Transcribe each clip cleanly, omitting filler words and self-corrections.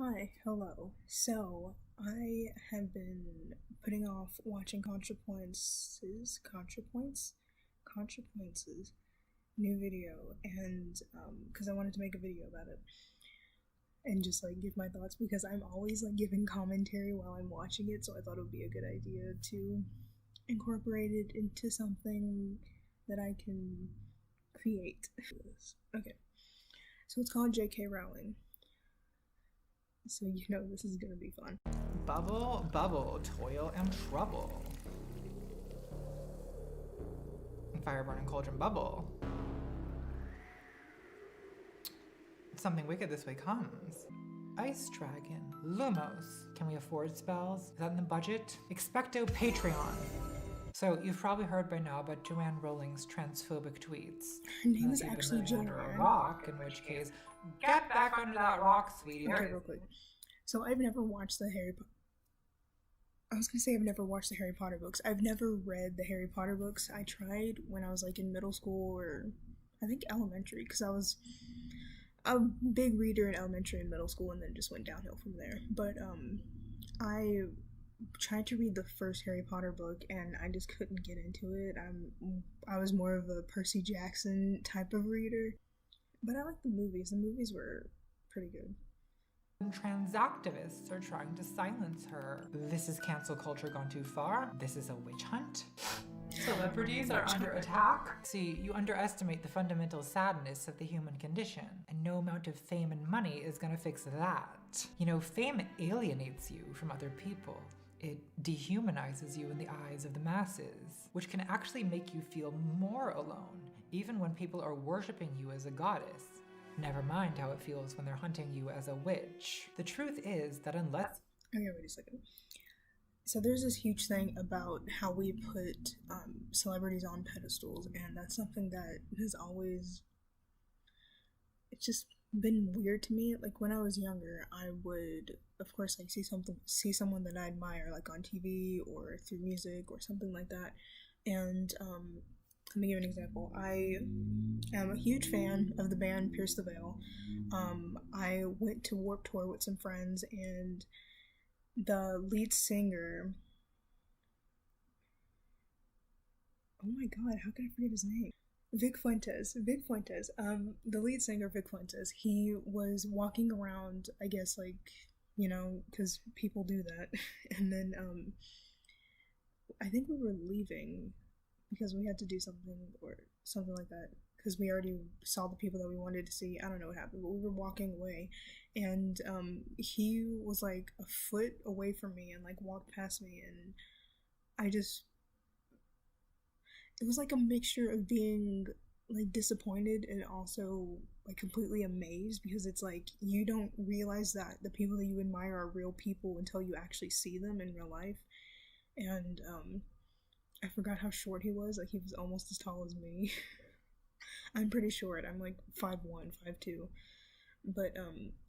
Hi, hello. So, I have been putting off watching Contrapoints' new video, and because I wanted to make a video about it and just like give my thoughts because I'm always like giving commentary while I'm watching it, so I thought it would be a good idea to incorporate it into something that I can create. Okay, so it's called J.K. Rowling. So you know this is gonna be fun. Bubble, bubble, toil and trouble. Fire burning cauldron bubble. Something wicked this way comes. Ice dragon. Lumos. Can we afford spells? Is that in the budget? Expecto Patreon. So you've probably heard by now about Joanne Rowling's transphobic tweets. Her name is actually Joanne. Under a Joanne. rock, in which case, get back under that rock, sweetie. Okay, real quick. So I've never watched the Harry Potter. I was gonna say I've never watched the Harry Potter books. I've never read the Harry Potter books. I tried when I was like in middle school or I think elementary because I was a big reader in elementary and middle school and then just went downhill from there. But I tried to read the first Harry Potter book and I just couldn't get into it. I was more of a Percy Jackson type of reader. But I like the movies. The movies were pretty good. Transactivists are trying to silence her. This is cancel culture gone too far. This is a witch hunt. Celebrities are under attack. See, you underestimate the fundamental sadness of the human condition, and no amount of fame and money is gonna fix that. You know, fame alienates you from other people. It dehumanizes you in the eyes of the masses, which can actually make you feel more alone, even when people are worshiping you as a goddess. Never mind how it feels when they're hunting you as a witch. The truth is that unless... Okay, wait a second. So there's this huge thing about how we put celebrities on pedestals, and that's something that has always... It's just been weird to me. Like when I was younger, I would, of course, like see someone that I admire, like on TV or through music or something like that, and let me give an example. I am a huge fan of the band Pierce the Veil. I went to Warped Tour with some friends, and the lead singer... Oh my god, how can I forget his name? Vic Fuentes. The lead singer, Vic Fuentes, he was walking around, I guess, like, you know, because people do that. And then, I think we were leaving because we had to do something or something like that because we already saw the people that we wanted to see. I don't know what happened, but we were walking away and he was like a foot away from me and like walked past me, and it was like a mixture of being like disappointed and also like completely amazed, because it's like you don't realize that the people that you admire are real people until you actually see them in real life. And I forgot how short he was. Like he was almost as tall as me. I'm pretty short. I'm like 5'1", 5'2". But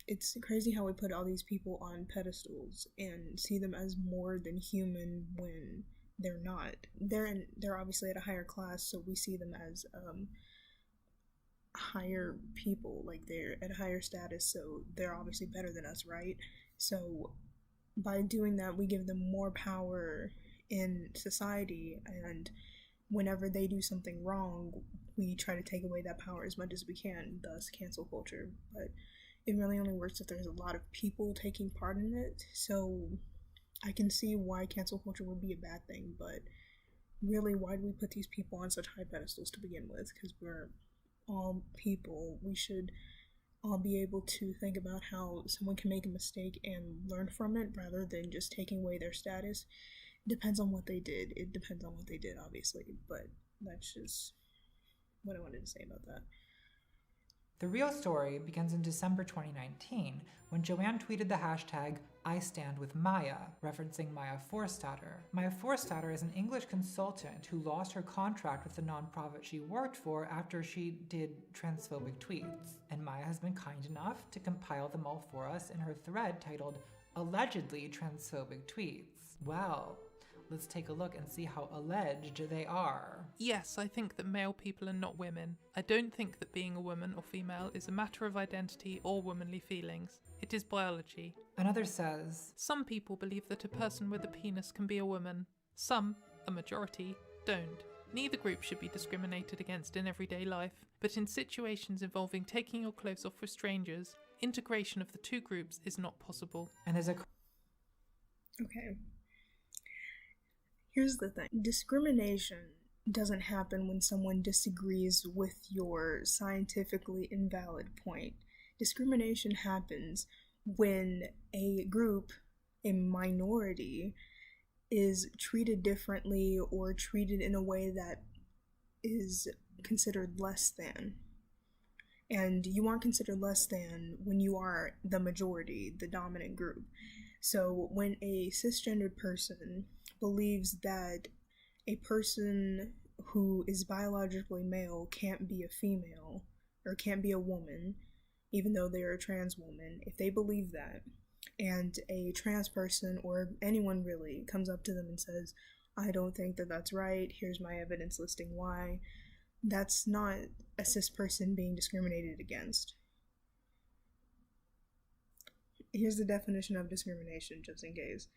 it's crazy how we put all these people on pedestals and see them as more than human when they're not. They're obviously at a higher class, so we see them as higher people. Like they're at a higher status, so they're obviously better than us, right? So by doing that, we give them more power in society, and whenever they do something wrong, we try to take away that power as much as we can, thus cancel culture. But it really only works if there's a lot of people taking part in it. So I can see why cancel culture would be a bad thing, but really, why do we put these people on such high pedestals to begin with? Because we're all people. We should all be able to think about how someone can make a mistake and learn from it rather than just taking away their status. Depends on what they did. It depends on what they did, obviously, but that's just what I wanted to say about that. The real story begins in December 2019 when Joanne tweeted the hashtag #IStandWithMaya, referencing Maya Forstater. Maya Forstater is an English consultant who lost her contract with the nonprofit she worked for after she did transphobic tweets, and Maya has been kind enough to compile them all for us in her thread titled Allegedly Transphobic Tweets. Well, Let's take a look and see how alleged they are. Yes, I think that male people are not women. I don't think that being a woman or female is a matter of identity or womanly feelings. It is biology. Another says, Some people believe that a person with a penis can be a woman. Some, a majority, don't. Neither group should be discriminated against in everyday life, but in situations involving taking your clothes off with strangers, integration of the two groups is not possible. and there's a Okay. Here's the thing. Discrimination doesn't happen when someone disagrees with your scientifically invalid point. Discrimination happens when a group, a minority, is treated differently or treated in a way that is considered less than. And you aren't considered less than when you are the majority, the dominant group. So when a cisgendered person believes that a person who is biologically male can't be a female or can't be a woman, even though they're a trans woman, if they believe that, and a trans person or anyone really comes up to them and says, I don't think that that's right, here's my evidence listing why, that's not a cis person being discriminated against. Here's the definition of discrimination, just in case.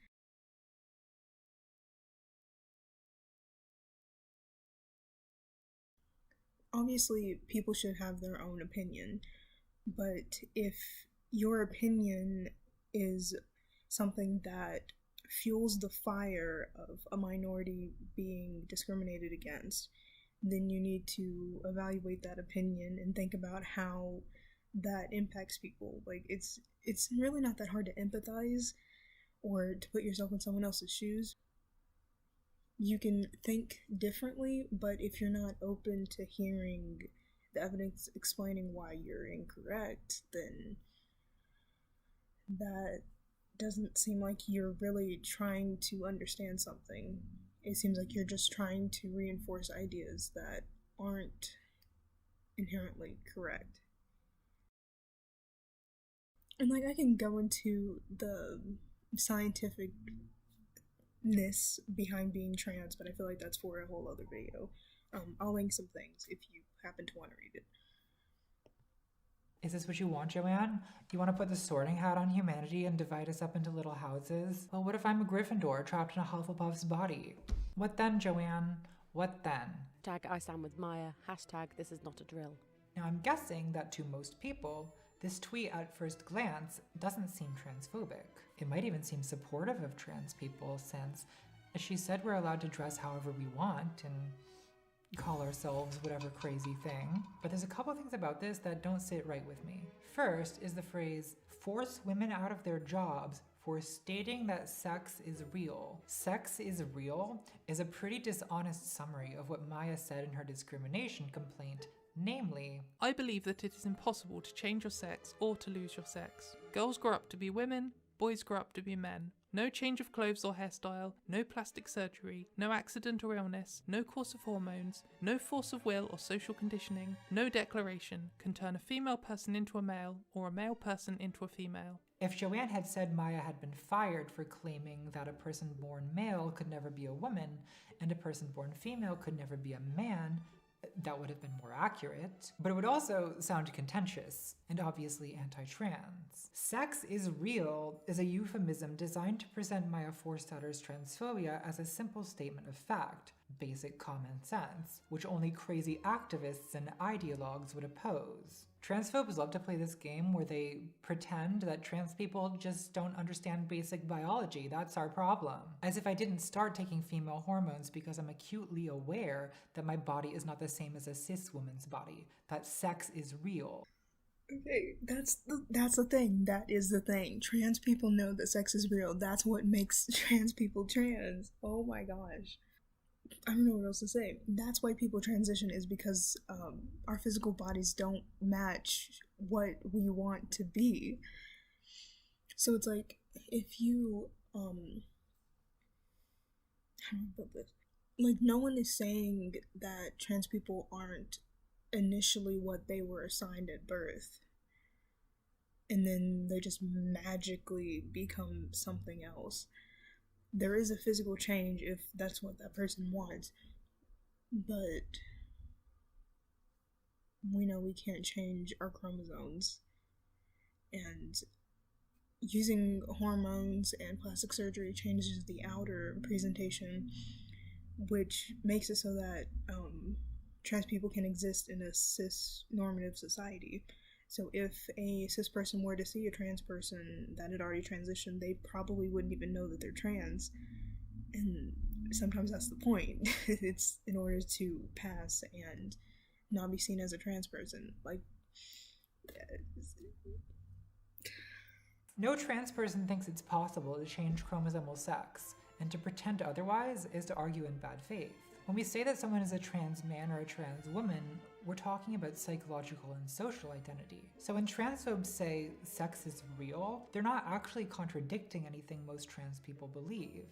Obviously, people should have their own opinion, but if your opinion is something that fuels the fire of a minority being discriminated against, then you need to evaluate that opinion and think about how that impacts people. Like, it's really not that hard to empathize or to put yourself in someone else's shoes. You can think differently, but if you're not open to hearing the evidence explaining why you're incorrect, then that doesn't seem like you're really trying to understand something. It seems like you're just trying to reinforce ideas that aren't inherently correct. And like, I can go into the scientificness behind being trans, but I feel like that's for a whole other video. I'll link some things if you happen to want to read it. Is this what you want, Joanne? You want to put the sorting hat on humanity and divide us up into little houses? Well, what if I'm a Gryffindor trapped in a Hufflepuff's body? What then, Joanne? What then? I stand with Maya. #this is not a drill. Now, I'm guessing that to most people, this tweet at first glance doesn't seem transphobic. It might even seem supportive of trans people since, as she said, we're allowed to dress however we want and call ourselves whatever crazy thing. But there's a couple things about this that don't sit right with me. First is the phrase, force women out of their jobs for stating that sex is real. Sex is real is a pretty dishonest summary of what Maya said in her discrimination complaint, namely, I believe that it is impossible to change your sex or to lose your sex. Girls grow up to be women, boys grow up to be men. No change of clothes or hairstyle, no plastic surgery, no accident or illness, no course of hormones, no force of will or social conditioning, no declaration can turn a female person into a male or a male person into a female. If Joanne had said Maya had been fired for claiming that a person born male could never be a woman and a person born female could never be a man, that would have been more accurate, but it would also sound contentious and obviously anti-trans. Sex is real is a euphemism designed to present Maya Forstadter's transphobia as a simple statement of fact, basic common sense, which only crazy activists and ideologues would oppose. Transphobes love to play this game where they pretend that trans people just don't understand basic biology. That's our problem. As if I didn't start taking female hormones because I'm acutely aware that my body is not the same as a cis woman's body, that sex is real. Okay, that's the thing. That is the thing. Trans people know that sex is real. That's what makes trans people trans. Oh my gosh. I don't know what else to say. That's why people transition, is because our physical bodies don't match what we want to be. So it's like, if you, how do I put this? Like, no one is saying that trans people aren't initially what they were assigned at birth, and then they just magically become something else. there is a physical change if that's what that person wants, but we know we can't change our chromosomes, and using hormones and plastic surgery changes the outer presentation, which makes it so that trans people can exist in a cis-normative society. So if a cis person were to see a trans person that had already transitioned, they probably wouldn't even know that they're trans. And sometimes that's the point. It's in order to pass and not be seen as a trans person. Like, No trans person thinks it's possible to change chromosomal sex, and to pretend otherwise is to argue in bad faith. When we say that someone is a trans man or a trans woman, we're talking about psychological and social identity. So when transphobes say sex is real, they're not actually contradicting anything most trans people believe,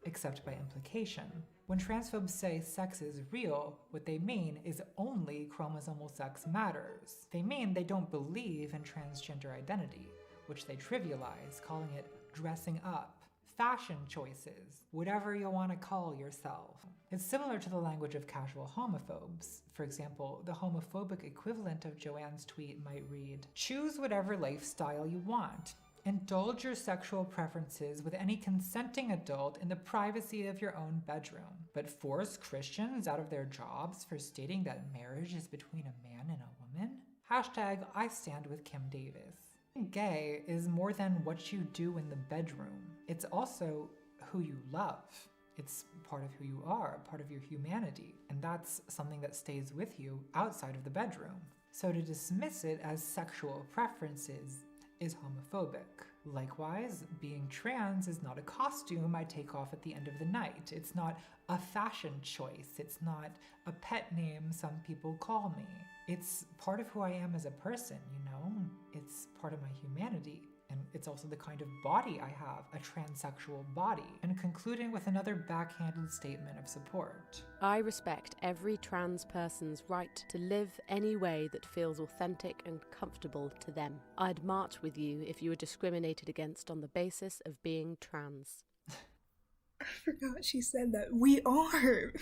except by implication. When transphobes say sex is real, what they mean is only chromosomal sex matters. They mean they don't believe in transgender identity, which they trivialize, calling it dressing up, fashion choices, whatever you want to call yourself. It's similar to the language of casual homophobes. For example, the homophobic equivalent of Joanne's tweet might read, "Choose whatever lifestyle you want. Indulge your sexual preferences with any consenting adult in the privacy of your own bedroom. But force Christians out of their jobs for stating that marriage is between a man and a woman? Hashtag I stand with Kim Davis." Being gay is more than what you do in the bedroom. It's also who you love. It's part of who you are, part of your humanity, and that's something that stays with you outside of the bedroom. So to dismiss it as sexual preferences is homophobic. Likewise, being trans is not a costume I take off at the end of the night. It's not a fashion choice. It's not a pet name some people call me. It's part of who I am as a person, you know? It's part of my humanity. And it's also the kind of body I have, a transsexual body. And concluding with another backhanded statement of support. I respect every trans person's right to live any way that feels authentic and comfortable to them. I'd march with you if you were discriminated against on the basis of being trans. I forgot she said that. We are!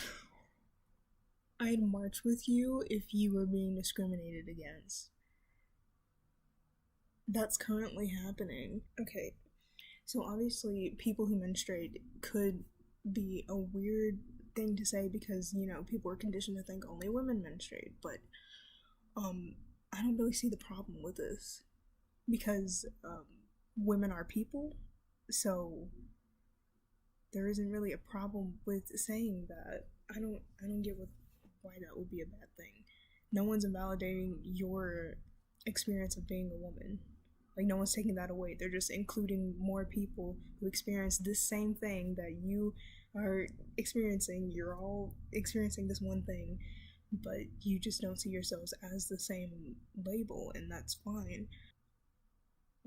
I'd march with you if you were being discriminated against. That's currently happening. Okay, so obviously people who menstruate could be a weird thing to say because, you know, people are conditioned to think only women menstruate, but I don't really see the problem with this because women are people, so there isn't really a problem with saying that. I don't get why that would be a bad thing. No one's invalidating your experience of being a woman. Like, no one's taking that away. They're just including more people who experience this same thing that you are experiencing. You're all experiencing this one thing, but you just don't see yourselves as the same label, and that's fine.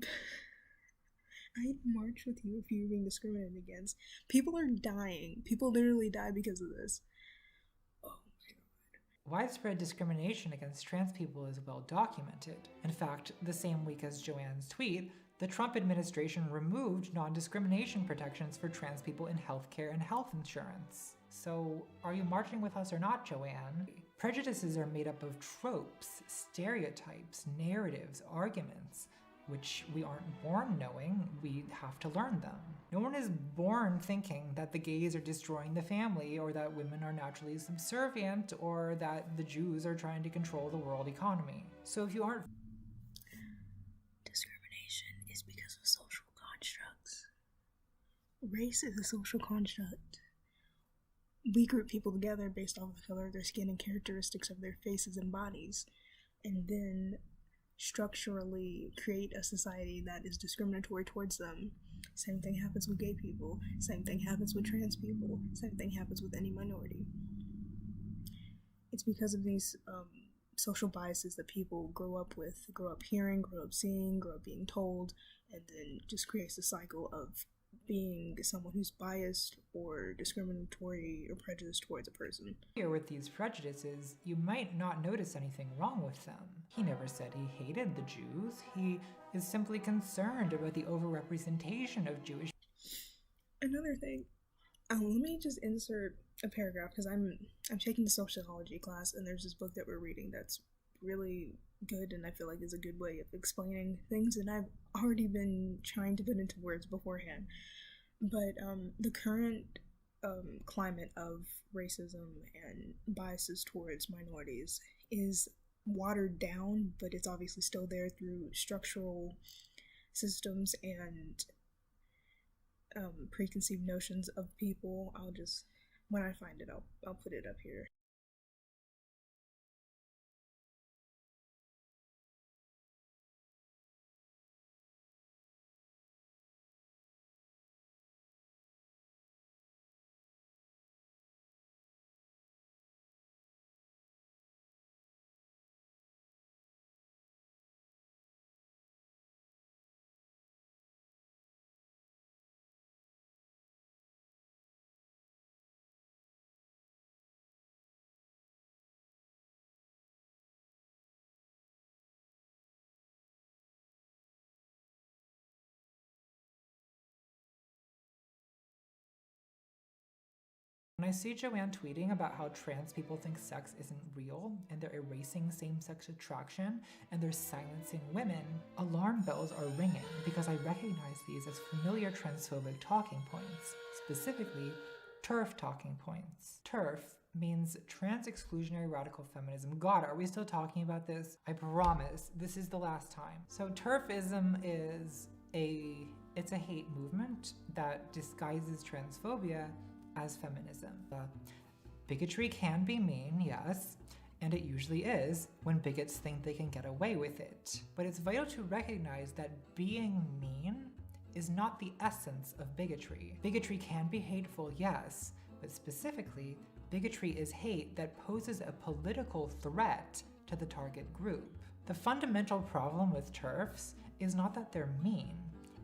I'd march with you if you were being discriminated against. People are dying. People literally die because of this. Widespread discrimination against trans people is well documented. In fact, the same week as Joanne's tweet, the Trump administration removed non-discrimination protections for trans people in healthcare and health insurance. So, are you marching with us or not, Joanne? Prejudices are made up of tropes, stereotypes, narratives, arguments, which we aren't born knowing, we have to learn them. No one is born thinking that the gays are destroying the family, or that women are naturally subservient, or that the Jews are trying to control the world economy. So if you aren't... Discrimination is because of social constructs. Race is a social construct. We group people together based off the color of their skin and characteristics of their faces and bodies, and then structurally create a society that is discriminatory towards them. Same thing happens with gay people. Same thing happens with trans people. Same thing happens with any minority. It's because of these social biases that people grow up with, grow up hearing, grow up seeing, grow up being told, and then just creates a cycle of being someone who's biased or discriminatory or prejudiced towards a person. Here with these prejudices, you might not notice anything wrong with them. He never said he hated the Jews. He is simply concerned about the overrepresentation of Jewish. Another thing, let me just insert a paragraph because I'm taking the sociology class, and there's this book that we're reading that's really good, and I feel like is a good way of explaining things that I've already been trying to put into words beforehand. But the current climate of racism and biases towards minorities is watered down, but it's obviously still there through structural systems and preconceived notions of people. I'll just, when I find it, I'll put it up here. When I see Joanne tweeting about how trans people think sex isn't real and they're erasing same-sex attraction and they're silencing women, alarm bells are ringing because I recognize these as familiar transphobic talking points, specifically TERF talking points. TERF means trans exclusionary radical feminism. God, are we still talking about this? I promise this is the last time. So TERFism is it's a hate movement that disguises transphobia as feminism. Bigotry can be mean, yes, and it usually is when bigots think they can get away with it. But it's vital to recognize that being mean is not the essence of bigotry. Bigotry can be hateful, yes, but specifically, bigotry is hate that poses a political threat to the target group. The fundamental problem with TERFs is not that they're mean,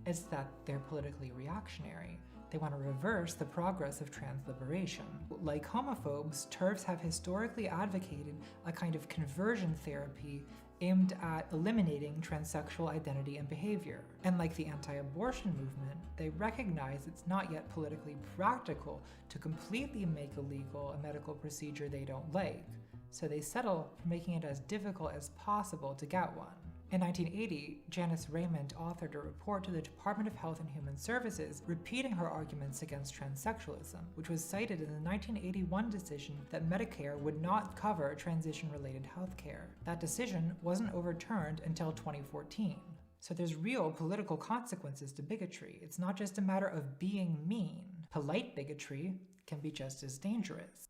it's that they're politically reactionary. They want to reverse the progress of trans liberation. Like homophobes, TERFs have historically advocated a kind of conversion therapy aimed at eliminating transsexual identity and behavior. And like the anti-abortion movement, they recognize it's not yet politically practical to completely make illegal a medical procedure they don't like, so they settle for making it as difficult as possible to get one. In 1980, Janice Raymond authored a report to the Department of Health and Human Services repeating her arguments against transsexualism, which was cited in the 1981 decision that Medicare would not cover transition-related health care. That decision wasn't overturned until 2014. So there's real political consequences to bigotry. It's not just a matter of being mean. Polite bigotry can be just as dangerous.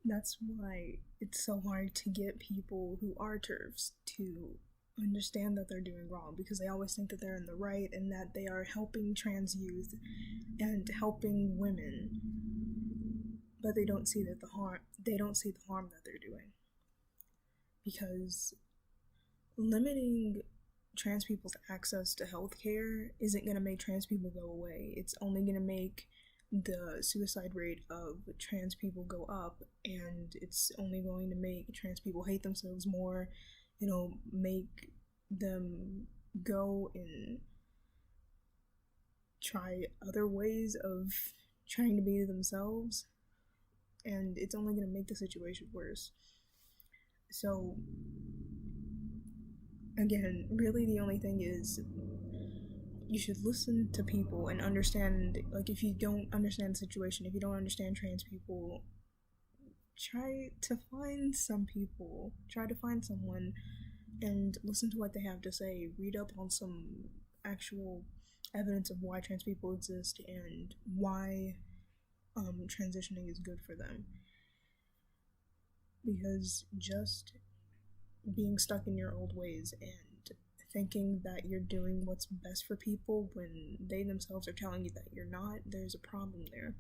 That's why it's so hard to get people who are TERFs to understand that they're doing wrong, because they always think that they're in the right and that they are helping trans youth and helping women, but they don't see that the harm that they're doing. Because limiting trans people's access to healthcare isn't going to make trans people go away. It's only going to make the suicide rate of trans people go up, and it's only going to make trans people hate themselves more. It'll make them go and try other ways of trying to be themselves, and it's only going to make the situation worse. So again, really the only thing is you should listen to people and understand, like, if you don't understand the situation, if you don't understand trans people, try to find someone and listen to what they have to say. Read up on some actual evidence of why trans people exist and why transitioning is good for them. Because just being stuck in your old ways and thinking that you're doing what's best for people when they themselves are telling you that you're not, there's a problem there.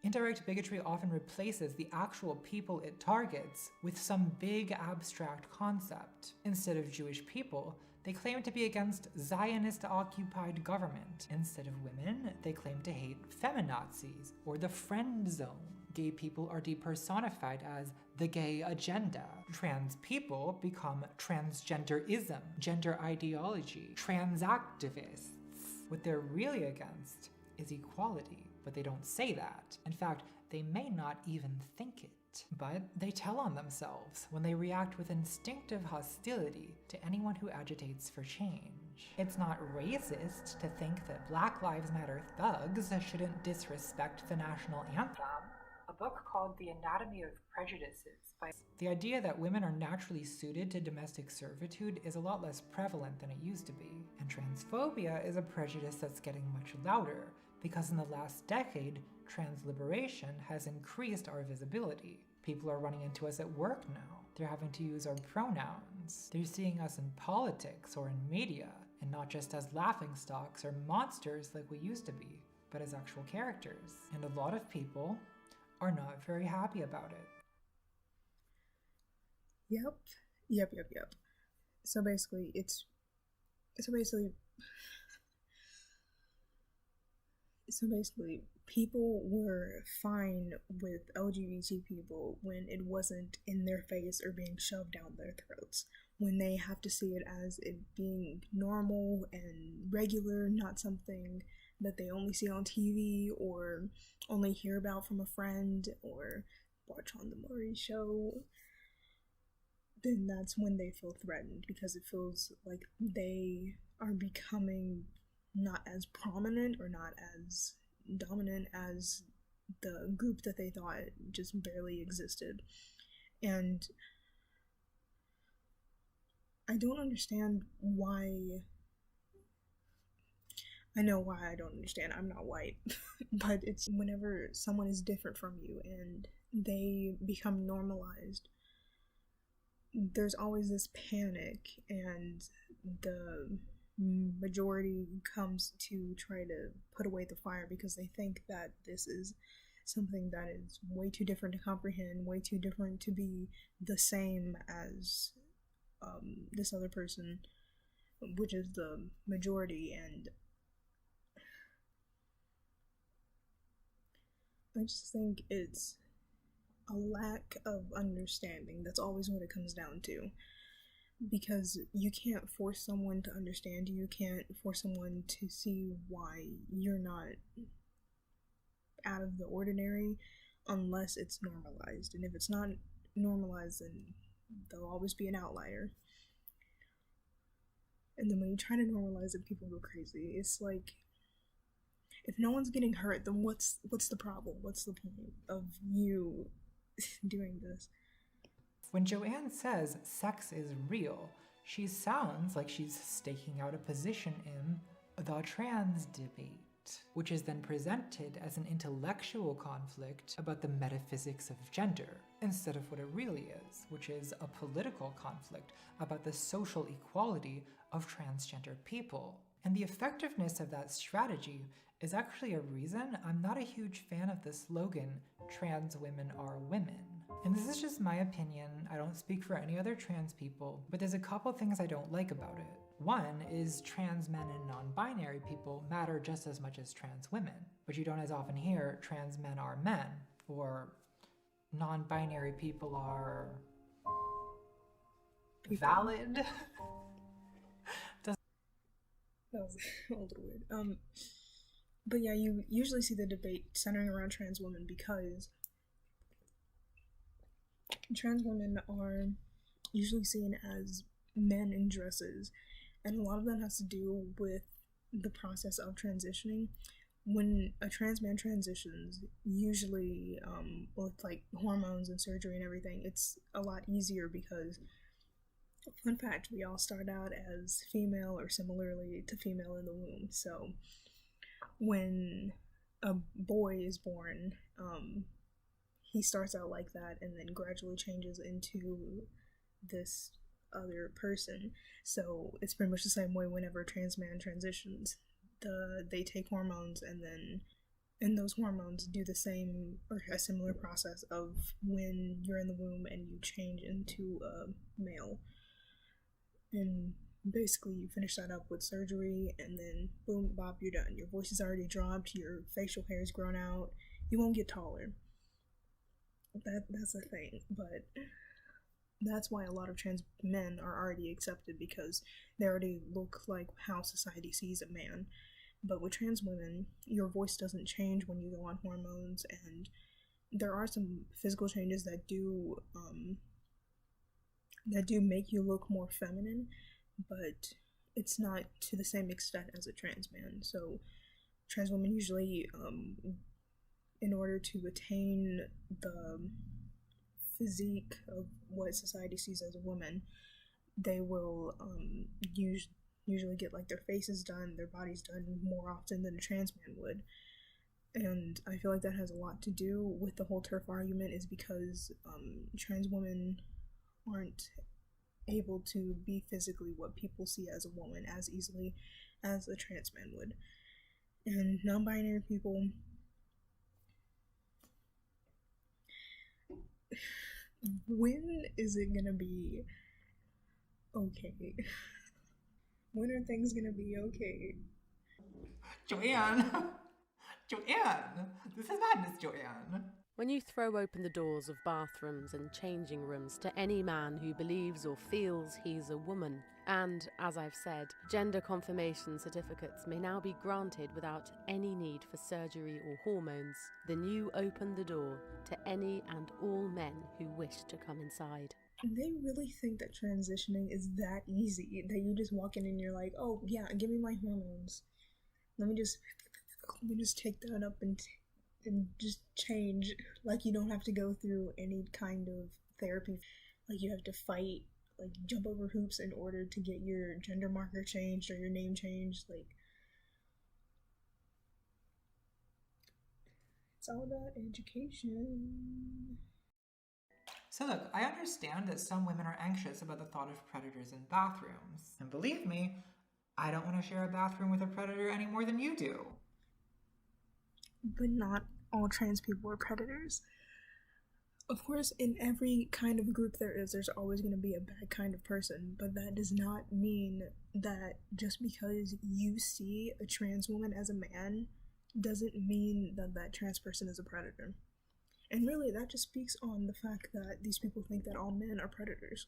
Indirect bigotry often replaces the actual people it targets with some big abstract concept. Instead of Jewish people, they claim to be against Zionist-occupied government. Instead of women, they claim to hate feminazis or the friend zone. Gay people are depersonified as the gay agenda. Trans people become transgenderism, gender ideology, trans activists. What they're really against is equality, but they don't say that. In fact, they may not even think it. But they tell on themselves when they react with instinctive hostility to anyone who agitates for change. It's not racist to think that Black Lives Matter thugs shouldn't disrespect the national anthem. A book called The Anatomy of Prejudices by the idea that women are naturally suited to domestic servitude is a lot less prevalent than it used to be. And transphobia is a prejudice that's getting much louder, because in the last decade, trans liberation has increased our visibility. People are running into us at work now. They're having to use our pronouns. They're seeing us in politics or in media, and not just as laughingstocks or monsters like we used to be, but as actual characters. And a lot of people are not very happy about it. Yep. So basically, people were fine with LGBT people when it wasn't in their face or being shoved down their throats. When they have to see it as it being normal and regular, not something that they only see on TV or only hear about from a friend or watch on the Maury show, then that's when they feel threatened, because it feels like they are becoming not as prominent or not as dominant as the group that they thought just barely existed. And I don't understand why. I know why I don't understand. I'm not white. But it's whenever someone is different from you and they become normalized, there's always this panic, and the majority comes to try to put away the fire because they think that this is something that is way too different to comprehend, way too different to be the same as this other person, which is the majority. And I just think it's a lack of understanding. That's always what it comes down to. Because you can't force someone to understand you. You can't force someone to see why you're not out of the ordinary unless it's normalized. And if it's not normalized, then there'll always be an outlier. And then when you try to normalize it, people go crazy. It's like, if no one's getting hurt, then what's the problem? What's the point of you doing this? When Joanne says sex is real, she sounds like she's staking out a position in the trans debate, which is then presented as an intellectual conflict about the metaphysics of gender, instead of what it really is, which is a political conflict about the social equality of transgender people. And the effectiveness of that strategy is actually a reason I'm not a huge fan of the slogan, "Trans women are women." And this is just my opinion. I don't speak for any other trans people, but there's a couple things I don't like about it. One is trans men and non-binary people matter just as much as trans women, but you don't as often hear trans men are men, or non-binary people are valid. That was a little weird. But yeah, you usually see the debate centering around trans women because trans women are usually seen as men in dresses, and a lot of that has to do with the process of transitioning. When a trans man transitions, usually with like hormones and surgery and everything, it's a lot easier because, fun fact, we all start out as female or similarly to female in the womb. So when a boy is born, he starts out like that and then gradually changes into this other person. So it's pretty much the same way whenever a trans man transitions. They take hormones, and those hormones do the same or a similar process of when you're in the womb and you change into a male. And basically you finish that up with surgery, and then boom, bop, you're done. Your voice is already dropped, your facial hair is grown out, you won't get taller. That's a thing, but that's why a lot of trans men are already accepted, because they already look like how society sees a man. But with trans women, your voice doesn't change when you go on hormones, and there are some physical changes that do make you look more feminine, but it's not to the same extent as a trans man. So trans women usually, in order to attain the physique of what society sees as a woman, they will usually get like their faces done, their bodies done more often than a trans man would. And I feel like that has a lot to do with the whole TERF argument, is because trans women aren't able to be physically what people see as a woman as easily as a trans man would. And non-binary people, when is it gonna be okay? When are things gonna be okay? Joanne! Joanne! This is madness, Joanne. When you throw open the doors of bathrooms and changing rooms to any man who believes or feels he's a woman, and, as I've said, gender confirmation certificates may now be granted without any need for surgery or hormones, then you open the door to any and all men who wish to come inside. They really think that transitioning is that easy, that you just walk in and you're like, oh yeah, give me my hormones. Let me just take that up and just change. Like, you don't have to go through any kind of therapy. Like, you have to fight, like, jump over hoops in order to get your gender marker changed or your name changed. Like, it's all about education. So look, I understand that some women are anxious about the thought of predators in bathrooms. And believe me, I don't want to share a bathroom with a predator any more than you do. But not all trans people are predators. Of course, in every kind of group there's always going to be a bad kind of person, but that does not mean that just because you see a trans woman as a man doesn't mean that that trans person is a predator. And really, that just speaks on the fact that these people think that all men are predators,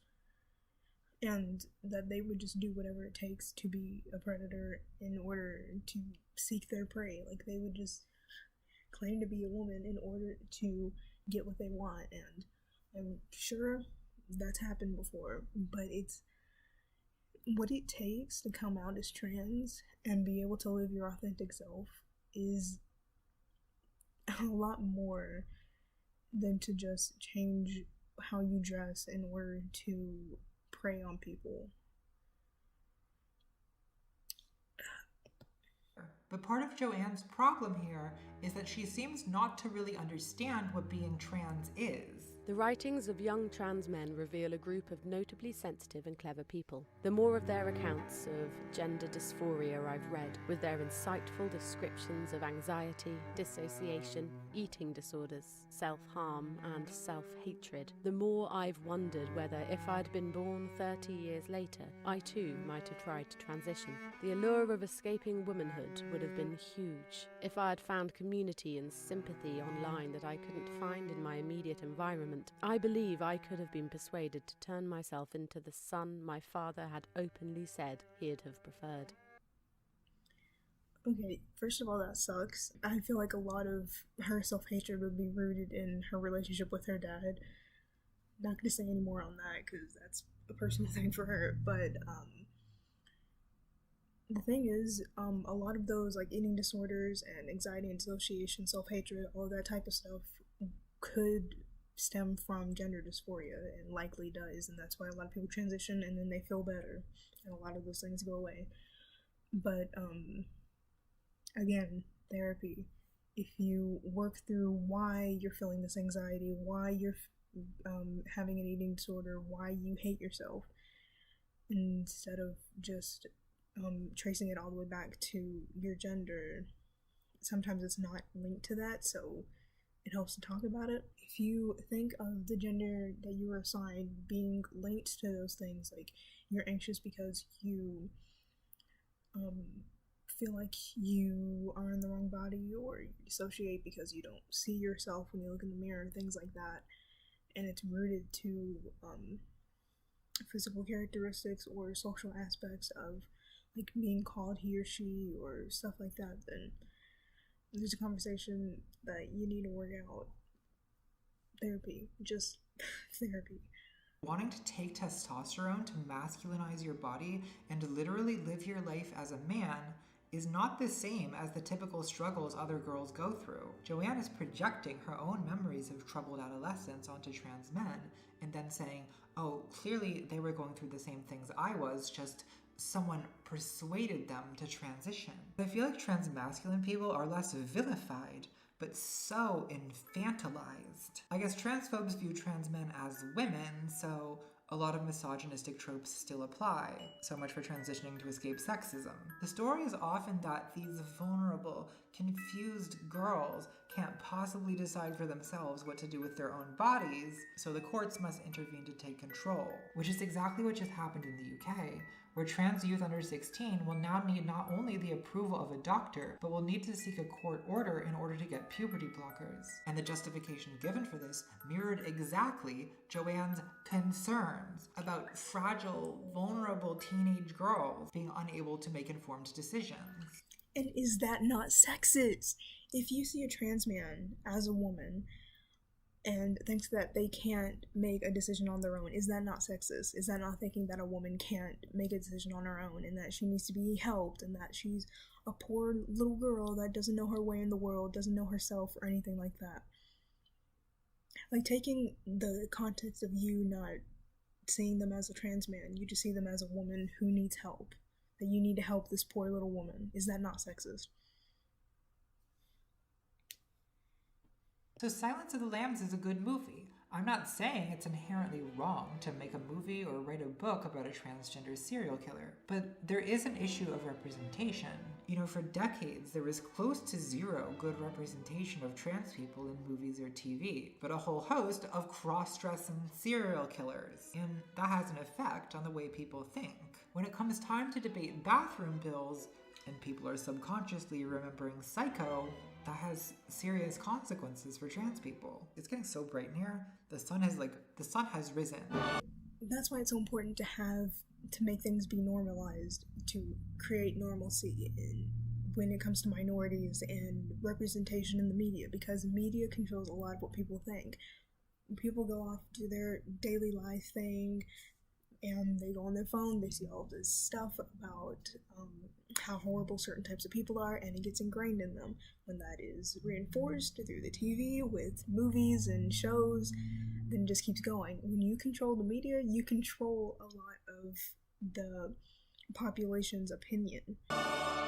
and that they would just do whatever it takes to be a predator in order to seek their prey. Like, they would just claim to be a woman in order to get what they want. And I'm sure that's happened before, but it's what it takes to come out as trans and be able to live your authentic self is a lot more than to just change how you dress in order to prey on people. But part of Joanne's problem here is that she seems not to really understand what being trans is. The writings of young trans men reveal a group of notably sensitive and clever people. The more of their accounts of gender dysphoria I've read, with their insightful descriptions of anxiety, dissociation, eating disorders, self-harm and self-hatred, the more I've wondered whether if I'd been born 30 years later, I too might have tried to transition. The allure of escaping womanhood would have been huge. If I had found community and sympathy online that I couldn't find in my immediate environment, I believe I could have been persuaded to turn myself into the son my father had openly said he'd have preferred. Okay, first of all, that sucks. I feel like a lot of her self-hatred would be rooted in her relationship with her dad. Not gonna say any more on that because that's a personal thing for her, but the thing is, a lot of those, like, eating disorders and anxiety and dissociation, self-hatred, all of that type of stuff could stem from gender dysphoria, and likely does, and that's why a lot of people transition and then they feel better and a lot of those things go away. But again, therapy, if you work through why you're feeling this anxiety, why you're having an eating disorder, why you hate yourself, instead of just tracing it all the way back to your gender, sometimes it's not linked to that, so it helps to talk about it. If you think of the gender that you were assigned being linked to those things, like you're anxious because you feel like you are in the wrong body, or you dissociate because you don't see yourself when you look in the mirror, things like that, and it's rooted to physical characteristics or social aspects of like being called he or she or stuff like that, then there's a conversation that you need to work out. Therapy, just therapy. Wanting to take testosterone to masculinize your body and literally live your life as a man is not the same as the typical struggles other girls go through. Joanne is projecting her own memories of troubled adolescence onto trans men and then saying, oh, clearly they were going through the same things I was, just someone persuaded them to transition. I feel like trans masculine people are less vilified, but so infantilized. I guess transphobes view trans men as women, so a lot of misogynistic tropes still apply. So much for transitioning to escape sexism. The story is often that these vulnerable, confused girls can't possibly decide for themselves what to do with their own bodies, so the courts must intervene to take control, which is exactly what just happened in the UK, where trans youth under 16 will now need not only the approval of a doctor, but will need to seek a court order in order to get puberty blockers. And the justification given for this mirrored exactly Joanne's concerns about fragile, vulnerable teenage girls being unable to make informed decisions. And is that not sexist? If you see a trans man as a woman and thinks that they can't make a decision on their own, is that not sexist? Is that not thinking that a woman can't make a decision on her own and that she needs to be helped and that she's a poor little girl that doesn't know her way in the world, doesn't know herself or anything like that? Like, taking the context of you not seeing them as a trans man, you just see them as a woman who needs help, that you need to help this poor little woman. Is that not sexist? So Silence of the Lambs is a good movie. I'm not saying it's inherently wrong to make a movie or write a book about a transgender serial killer, but there is an issue of representation. You know, for decades, there was close to zero good representation of trans people in movies or TV, but a whole host of cross-dressing serial killers, and that has an effect on the way people think. When it comes time to debate bathroom bills, and people are subconsciously remembering Psycho, that has serious consequences for trans people. It's getting so bright in here. The sun has risen. That's why it's so important to make things be normalized, to create normalcy when it comes to minorities and representation in the media, because media controls a lot of what people think. People go off, do their daily life thing, and they go on their phone, they see all this stuff about how horrible certain types of people are, and it gets ingrained in them. When that is reinforced through the TV with movies and shows, then it just keeps going. When you control the media, you control a lot of the population's opinion.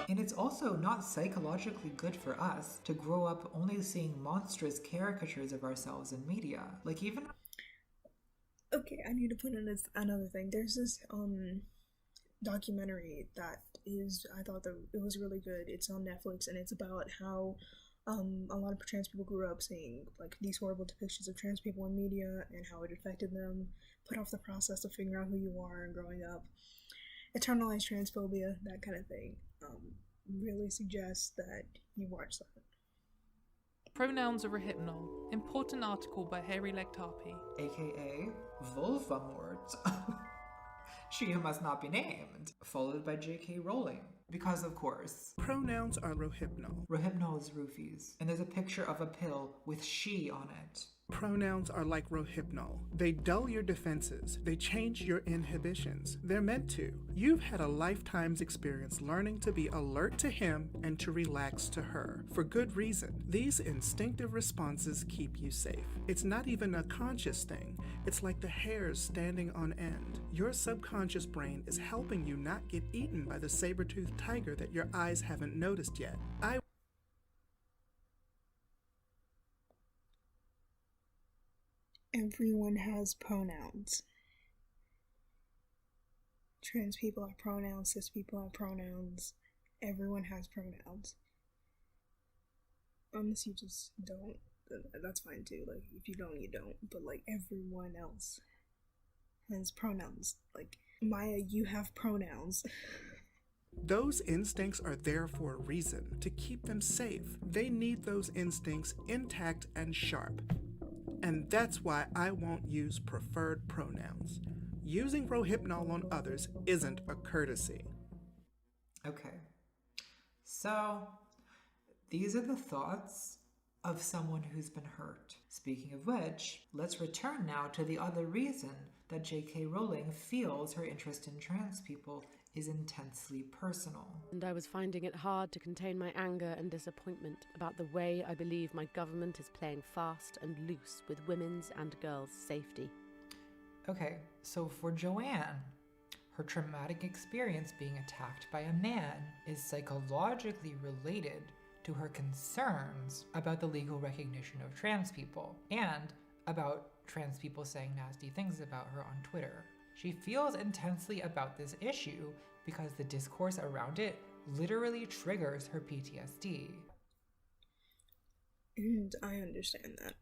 And it's also not psychologically good for us to grow up only seeing monstrous caricatures of ourselves in media. Like, even... Okay, I need to put in another thing. There's this documentary that I thought that it was really good. It's on Netflix, and it's about how a lot of trans people grew up seeing like these horrible depictions of trans people in media and how it affected them, put off the process of figuring out who you are and growing up, internalized transphobia, that kind of thing. Really suggest that you watch that. Pronouns are rehypnol. Important article by Hairy Legged Harpy. AKA Vulvamort. She who must not be named. Followed by J.K. Rowling. Because, of course, pronouns are rohypnol. Rohypnol is roofies. And there's a picture of a pill with she on it. Pronouns are like rohypnol. They dull your defenses. They change your inhibitions. They're meant to. You've had a lifetime's experience learning to be alert to him and to relax to her. For good reason. These instinctive responses keep you safe. It's not even a conscious thing. It's like the hairs standing on end. Your subconscious brain is helping you not get eaten by the saber-toothed tiger that your eyes haven't noticed yet. Everyone has pronouns. Trans people have pronouns, cis people have pronouns. Everyone has pronouns. Unless you just don't, that's fine too. Like, if you don't, you don't. But, like, everyone else has pronouns. Like, Maya, you have pronouns. Those instincts are there for a reason, to keep them safe. They need those instincts intact and sharp. And that's why I won't use preferred pronouns. Using rohypnol on others isn't a courtesy. Okay. So, these are the thoughts of someone who's been hurt. Speaking of which, let's return now to the other reason that J.K. Rowling feels her interest in trans people is intensely personal. And I was finding it hard to contain my anger and disappointment about the way I believe my government is playing fast and loose with women's and girls' safety. Okay, so for Joanne, her traumatic experience being attacked by a man is psychologically related to her concerns about the legal recognition of trans people and about trans people saying nasty things about her on Twitter. She feels intensely about this issue because the discourse around it literally triggers her PTSD. And I understand that.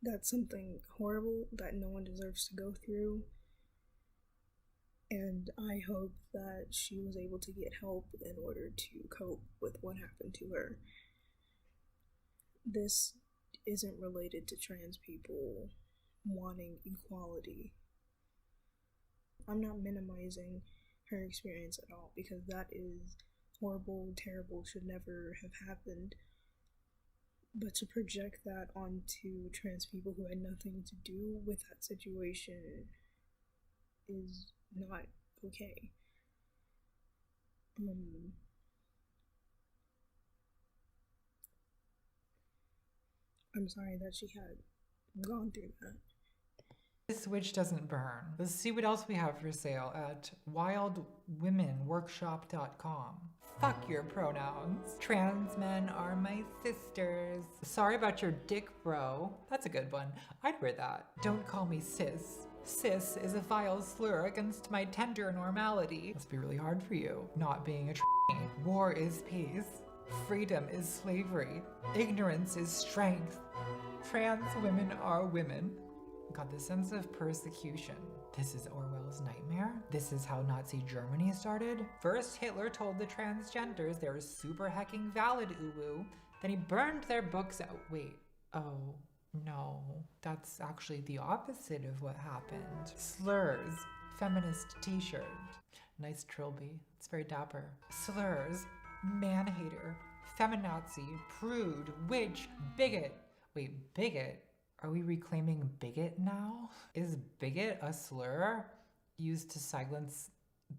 That's something horrible that no one deserves to go through. And I hope that she was able to get help in order to cope with what happened to her. This isn't related to trans people wanting equality. I'm not minimizing her experience at all, because that is horrible, terrible, should never have happened. But to project that onto trans people who had nothing to do with that situation is not okay. I'm sorry that she had gone through that. This witch doesn't burn. Let's see what else we have for sale at wildwomenworkshop.com. Fuck your pronouns. Trans men are my sisters. Sorry about your dick, bro. That's a good one. I'd wear that. Don't call me sis. Cis is a vile slur against my tender normality. Must be really hard for you, not being a tranny. War is peace. Freedom is slavery. Ignorance is strength. Trans women are women. God, the sense of persecution. This is Orwell's nightmare. This is how Nazi Germany started. First, Hitler told the transgenders they were super hecking valid, uwu. Then he burned their books out. Wait, oh no, that's actually the opposite of what happened. Slurs, feminist t-shirt. Nice trilby, it's very dapper. Slurs, man-hater, feminazi, prude, witch, bigot. Wait, bigot? Are we reclaiming bigot now? Is bigot a slur used to silence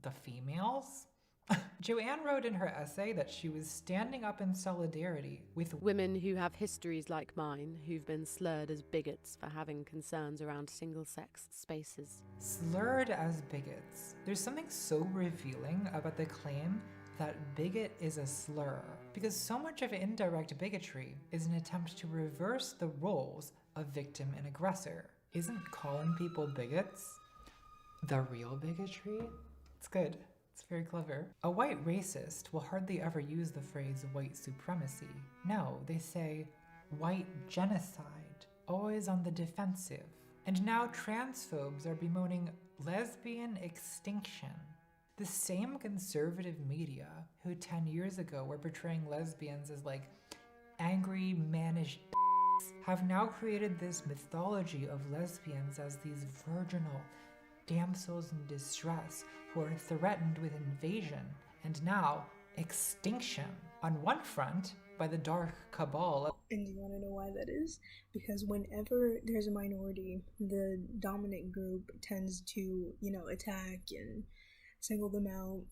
the females? Joanne wrote in her essay that she was standing up in solidarity with Women who have histories like mine, who've been slurred as bigots for having concerns around single-sex spaces. slurred as bigots. There's something so revealing about the claim that bigot is a slur, because so much of indirect bigotry is an attempt to reverse the roles of victim and aggressor. Isn't calling people bigots the real bigotry? It's good. It's very clever. A white racist will hardly ever use the phrase white supremacy. No, they say white genocide, always on the defensive. And now transphobes are bemoaning lesbian extinction. The same conservative media who 10 years ago were portraying lesbians as like angry, mannish have now created this mythology of lesbians as these virginal damsels in distress who are threatened with invasion and now extinction. On one front, by the dark cabal. And do you want to know why that is? Because whenever there's a minority, the dominant group tends to, attack and single them out,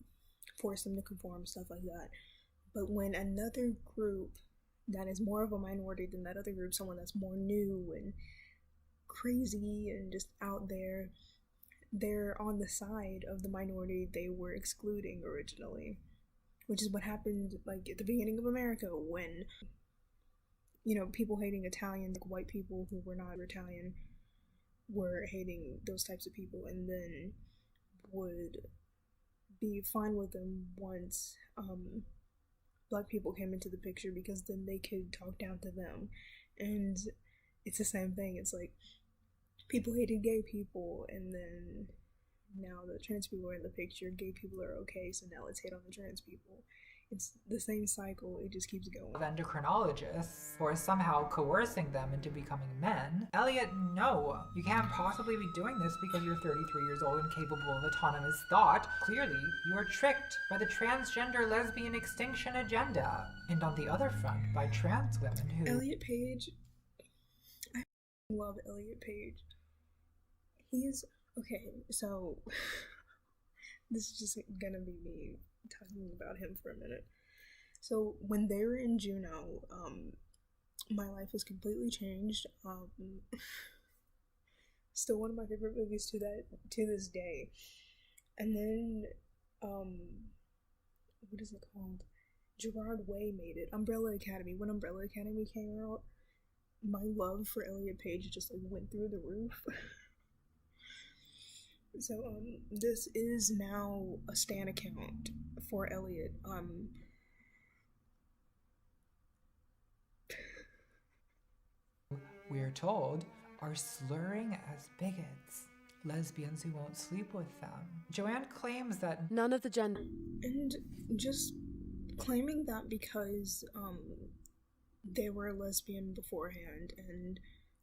force them to conform, stuff like that. But when another group that is more of a minority than that other group, someone that's more new and crazy and just out there, they're on the side of the minority they were excluding originally, which is what happened like at the beginning of America when people hating Italians, like white people who were not Italian were hating those types of people, and then would be fine with them once black people came into the picture, because then they could talk down to them. And it's the same thing. It's like people hated gay people, and then now the trans people are in the picture, gay people are okay, so now let's hate on the trans people. It's the same cycle, it just keeps going. Of endocrinologists for somehow coercing them into becoming men. Elliot, no. You can't possibly be doing this because you're 33 years old and capable of autonomous thought. Clearly, you are tricked by the transgender lesbian extinction agenda. And on the other front, by trans women who... Elliot Page. I love Elliot Page. He's... Okay, so... this is just gonna be me talking about him for a minute. So when they were in Juno, my life was completely changed. Still one of my favorite movies to this day. And then what is it called? Gerard Way made it. Umbrella Academy. When Umbrella Academy came out, my love for Elliot Page just like went through the roof. So this is now a stan account for Elliot. We're told are slurring as bigots, lesbians who won't sleep with them. Joanne claims that none of the gender... And just claiming that because they were a lesbian beforehand and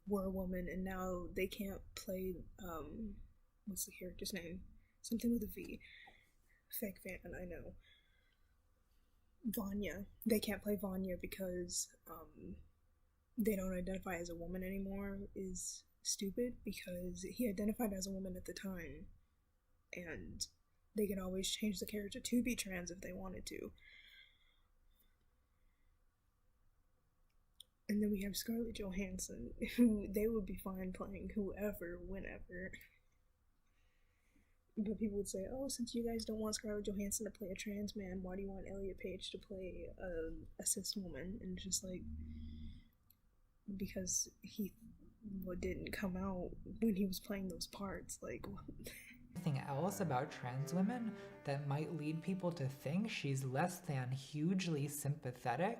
were a woman and now they can't play what's the character's name? Something with a V. Fake fan, I know. Vanya. They can't play Vanya because they don't identify as a woman anymore is stupid because he identified as a woman at the time and they can always change the character to be trans if they wanted to. And then we have Scarlett Johansson, who they would be fine playing whoever, whenever. But people would say, oh, since you guys don't want Scarlett Johansson to play a trans man, why do you want Elliot Page to play a cis woman? And it's just like, because he didn't come out when he was playing those parts. Like, anything else about trans women that might lead people to think she's less than hugely sympathetic?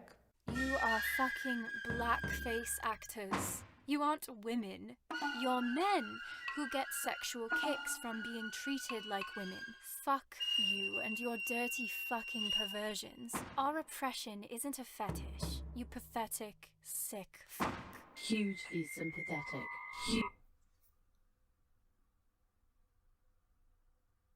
You are fucking blackface actors. You aren't women. You're men who get sexual kicks from being treated like women. Fuck you and your dirty fucking perversions. Our oppression isn't a fetish. You pathetic, sick fuck. Hugely sympathetic.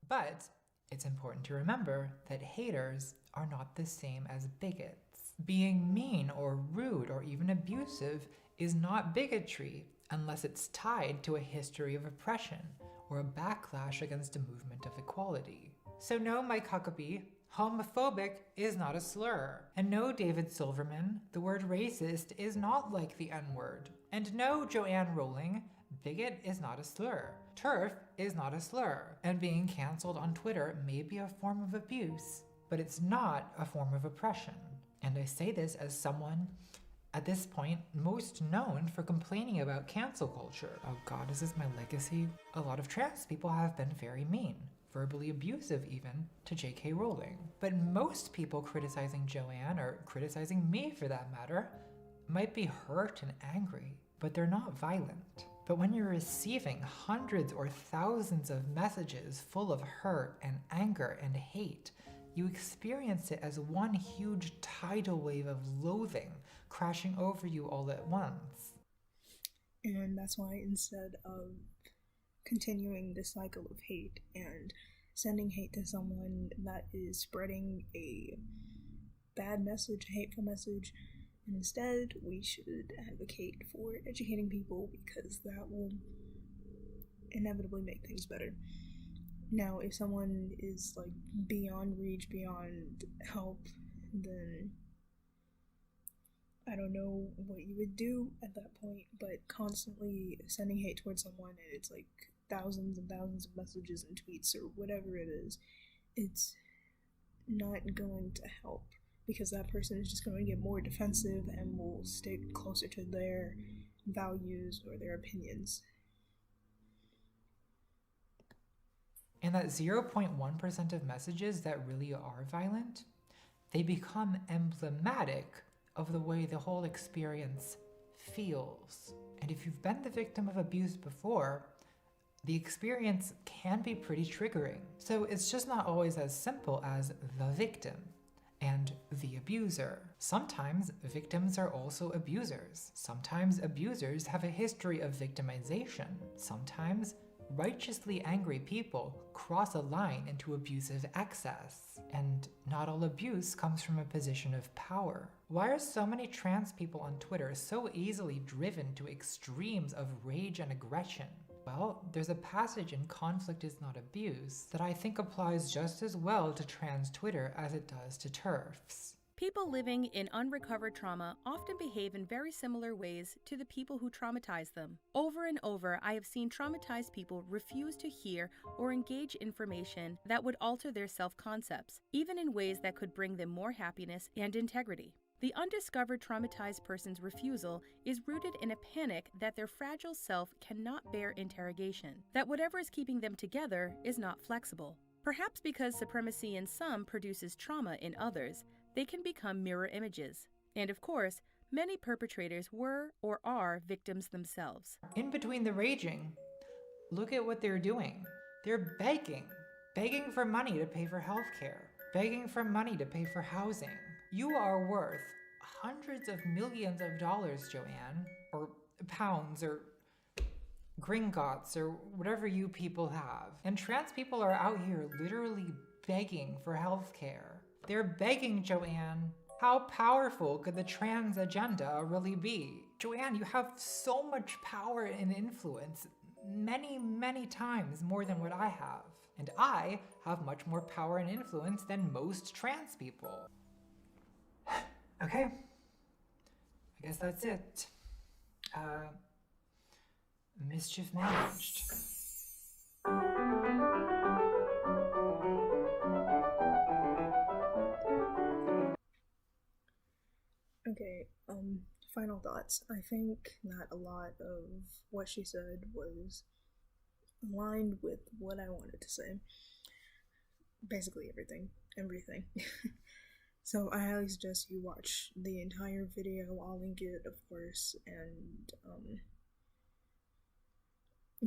But it's important to remember that haters are not the same as bigots. Being mean or rude or even abusive is not bigotry unless it's tied to a history of oppression or a backlash against a movement of equality. So no, Mike Huckabee, homophobic is not a slur. And no, David Silverman, the word racist is not like the N-word. And no, Joanne Rowling, bigot is not a slur. TERF is not a slur. And being cancelled on Twitter may be a form of abuse, but it's not a form of oppression. And I say this as someone, at this point, most known for complaining about cancel culture. Oh God, is this my legacy? A lot of trans people have been very mean, verbally abusive even, to J.K. Rowling. But most people criticizing Joanne, or criticizing me for that matter, might be hurt and angry, but they're not violent. But when you're receiving hundreds or thousands of messages full of hurt and anger and hate, you experience it as one huge tidal wave of loathing crashing over you all at once. And that's why instead of continuing this cycle of hate and sending hate to someone that is spreading a bad message, a hateful message, instead we should advocate for educating people because that will inevitably make things better. Now, if someone is like beyond reach, beyond help, then I don't know what you would do at that point, but constantly sending hate towards someone and it's like thousands and thousands of messages and tweets or whatever it is, it's not going to help because that person is just going to get more defensive and will stick closer to their values or their opinions. And that 0.1% of messages that really are violent, they become emblematic of the way the whole experience feels. And if you've been the victim of abuse before, the experience can be pretty triggering. So it's just not always as simple as the victim. and the abuser. Sometimes victims are also abusers. Sometimes abusers have a history of victimization. Sometimes righteously angry people cross a line into abusive excess. And not all abuse comes from a position of power. Why are so many trans people on Twitter so easily driven to extremes of rage and aggression? Well, there's a passage in Conflict is Not Abuse that I think applies just as well to trans Twitter as it does to TERFs. People living in unrecovered trauma often behave in very similar ways to the people who traumatize them. Over and over, I have seen traumatized people refuse to hear or engage information that would alter their self-concepts, even in ways that could bring them more happiness and integrity. The undiscovered traumatized person's refusal is rooted in a panic that their fragile self cannot bear interrogation, that whatever is keeping them together is not flexible. Perhaps because supremacy in some produces trauma in others, they can become mirror images. And of course, many perpetrators were or are victims themselves. In between the raging, look at what they're doing. They're begging for money to pay for healthcare, begging for money to pay for housing. You are worth hundreds of millions of dollars, Joanne, or pounds, or gringotts, or whatever you people have. And trans people are out here literally begging for healthcare. They're begging, Joanne. How powerful could the trans agenda really be? Joanne, you have so much power and influence, many, many times more than what I have. And I have much more power and influence than most trans people. Okay, I guess that's it. Mischief managed. Okay, final thoughts. I think that a lot of what she said was aligned with what I wanted to say. Basically everything. So I highly suggest you watch the entire video. I'll link it, of course, and I'm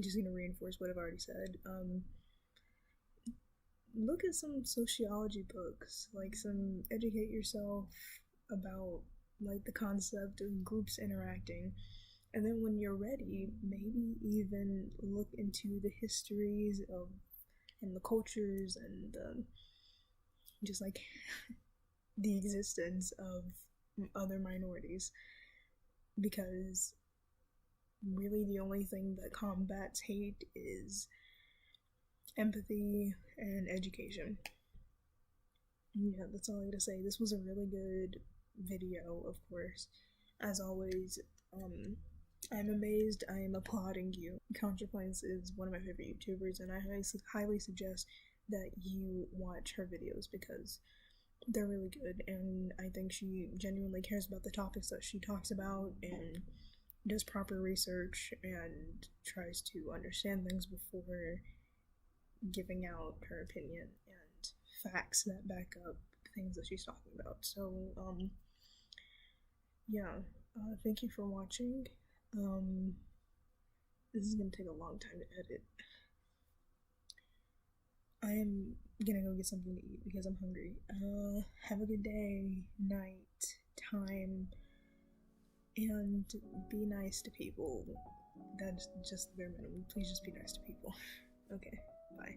just gonna reinforce what I've already said. Look at some sociology books, like some educate yourself about like the concept of groups interacting, and then when you're ready, maybe even look into the histories of and the cultures and just like the existence of other minorities, because really the only thing that combats hate is empathy and education. Yeah, that's all I gotta say. This was a really good video, of course. As always, I'm amazed. I am applauding you. Contrapoints is one of my favorite YouTubers, and I highly suggest that you watch her videos because they're really good, and I think she genuinely cares about the topics that she talks about and does proper research and tries to understand things before giving out her opinion and facts that back up things that she's talking about. So, yeah, thank you for watching. This is gonna take a long time to edit. I am gonna go get something to eat because I'm hungry. Have a good day, night, time, and be nice to people. That's just the bare minimum. Please just be nice to people. Okay, bye.